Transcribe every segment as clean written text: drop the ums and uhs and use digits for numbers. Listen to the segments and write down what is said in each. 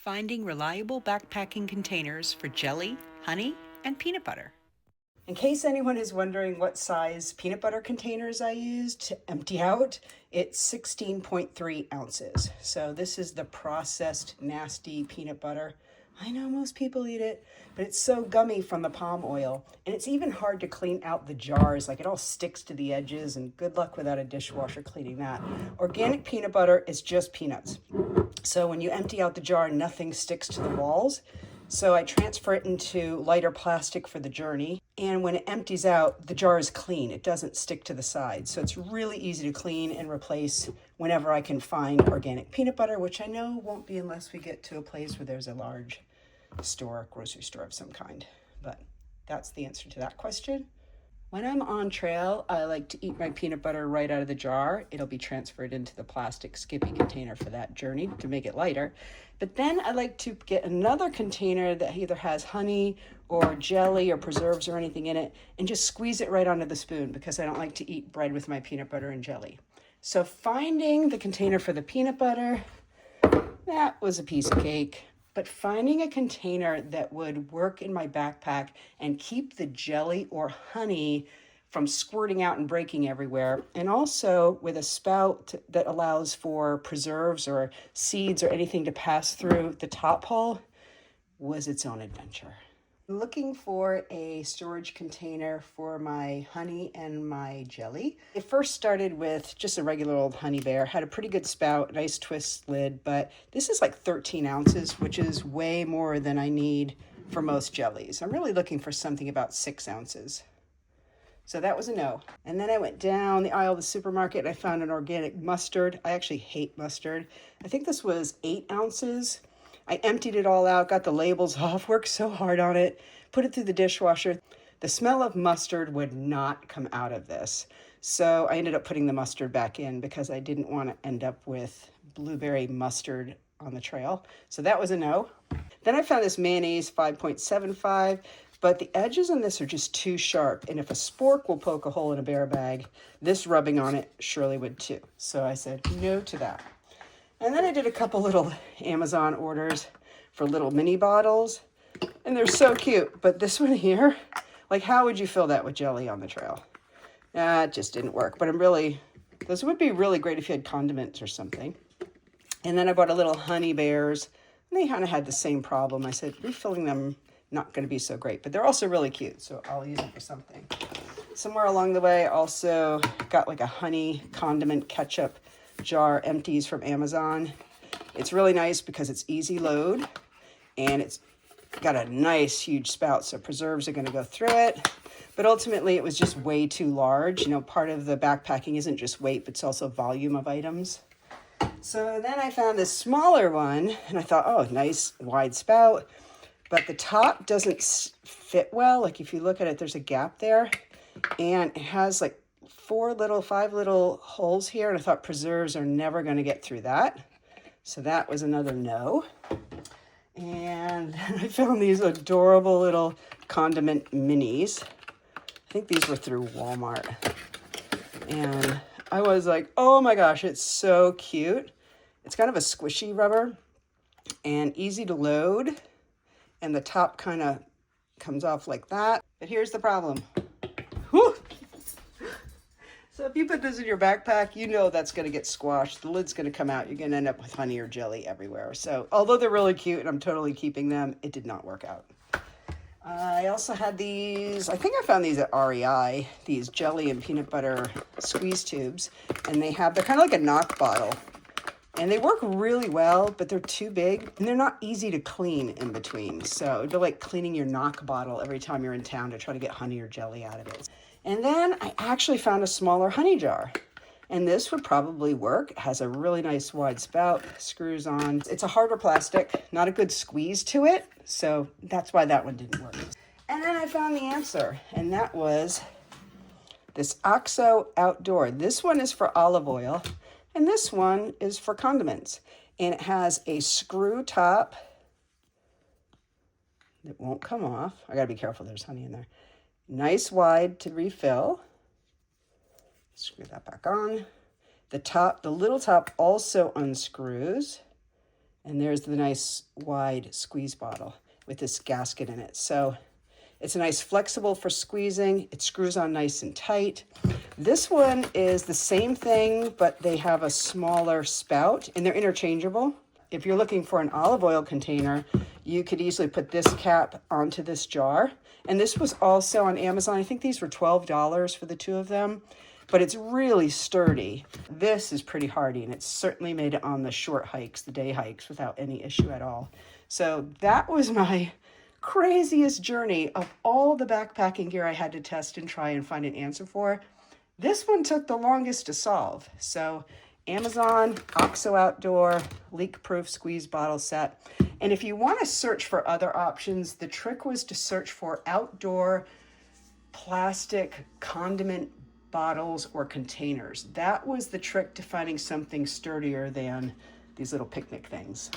finding reliable backpacking containers for jelly, honey, and peanut butter. In case anyone is wondering what size peanut butter containers I use to empty out, it's 16.3 ounces. So this is the processed, nasty peanut butter. I know most people eat it, but it's so gummy from the palm oil. And it's even hard to clean out the jars. Like, it all sticks to the edges, and good luck without a dishwasher cleaning that. Organic peanut butter is just peanuts. So when you empty out the jar, nothing sticks to the walls. So I transfer it into lighter plastic for the journey. And when it empties out, the jar is clean. It doesn't stick to the sides. So it's really easy to clean and replace whenever I can find organic peanut butter, which I know won't be unless we get to a place where there's a large store, grocery store of some kind. But that's the answer to that question. When I'm on trail, I like to eat my peanut butter right out of the jar. It'll be transferred into the plastic Skippy container for that journey to make it lighter. But then I like to get another container that either has honey or jelly or preserves or anything in it and just squeeze it right onto the spoon, because I don't like to eat bread with my peanut butter and jelly. So finding the container for the peanut butter, that was a piece of cake. But finding a container that would work in my backpack and keep the jelly or honey from squirting out and breaking everywhere, and also with a spout that allows for preserves or seeds or anything to pass through the top hole, was its own adventure. Looking for a storage container for my honey and my jelly. It first started with just a regular old honey bear. Had a pretty good spout, nice twist lid, but this is like 13 ounces, which is way more than I need for most jellies. I'm really looking for something about 6 ounces. So that was a no. And then I went down the aisle of the supermarket and I found an organic mustard. I actually hate mustard. I think this was 8 ounces. I emptied it all out, got the labels off, worked so hard on it, put it through the dishwasher. The smell of mustard would not come out of this. So I ended up putting the mustard back in because I didn't want to end up with blueberry mustard on the trail. So that was a no. Then I found this mayonnaise 5.75, but the edges on this are just too sharp. And if a spork will poke a hole in a bear bag, this rubbing on it surely would too. So I said no to that. And then I did a couple little Amazon orders for little mini bottles, and they're so cute. But this one here, like, how would you fill that with jelly on the trail? It just didn't work. But those would be really great if you had condiments or something. And then I bought a little honey bears, and they kind of had the same problem. I said, refilling them, not going to be so great, but they're also really cute, so I'll use them for something. Somewhere along the way, I also got like a honey condiment ketchup jar empties from Amazon. It's really nice because it's easy load and it's got a nice huge spout, so preserves are going to go through it. But ultimately it was just way too large. You know, part of the backpacking isn't just weight, but it's also volume of items. So then I found this smaller one and I thought, oh, nice wide spout, but the top doesn't fit well. Like, if you look at it, there's a gap there, and it has like 5 little holes here, and I thought preserves are never going to get through that. So that was another no. And then I found these adorable little condiment minis. I think these were through Walmart. And I was like, oh my gosh, it's so cute. It's kind of a squishy rubber and easy to load. And the top kind of comes off like that. But here's the problem. Whew. So if you put this in your backpack, you know that's going to get squashed. The lid's going to come out. You're going to end up with honey or jelly everywhere. So although they're really cute and I'm totally keeping them, it did not work out. I also had these, I think I found these at REI, these jelly and peanut butter squeeze tubes. And they're kind of like a knock bottle. And they work really well, but they're too big and they're not easy to clean in between. So it'd be like cleaning your knock bottle every time you're in town to try to get honey or jelly out of it. And then I actually found a smaller honey jar, and this would probably work. It has a really nice wide spout, screws on. It's a harder plastic, not a good squeeze to it, so that's why that one didn't work. And then I found the answer, and that was this OXO Outdoor. This one is for olive oil, and this one is for condiments. And it has a screw top that won't come off. I gotta be careful, there's honey in there. Nice wide to refill. Screw that back on. The little top also unscrews. And there's the nice wide squeeze bottle with this gasket in it. So it's a nice flexible for squeezing. It screws on nice and tight. This one is the same thing, but they have a smaller spout and they're interchangeable. If you're looking for an olive oil container, you could easily put this cap onto this jar. And this was also on Amazon. I think these were $12 for the two of them, but it's really sturdy. This is pretty hardy, and it's certainly made it on the short hikes, the day hikes, without any issue at all. So that was my craziest journey of all the backpacking gear I had to test and try and find an answer for. This one took the longest to solve. So Amazon, OXO Outdoor, leak-proof squeeze bottle set. And if you want to search for other options, the trick was to search for outdoor plastic condiment bottles or containers. That was the trick to finding something sturdier than these little picnic things.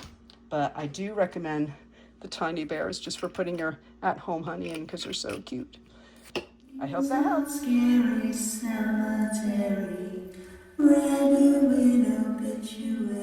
But I do recommend the tiny bears just for putting your at-home honey in because they're so cute. I hope that helps. Scary cemetery, ready with obituary.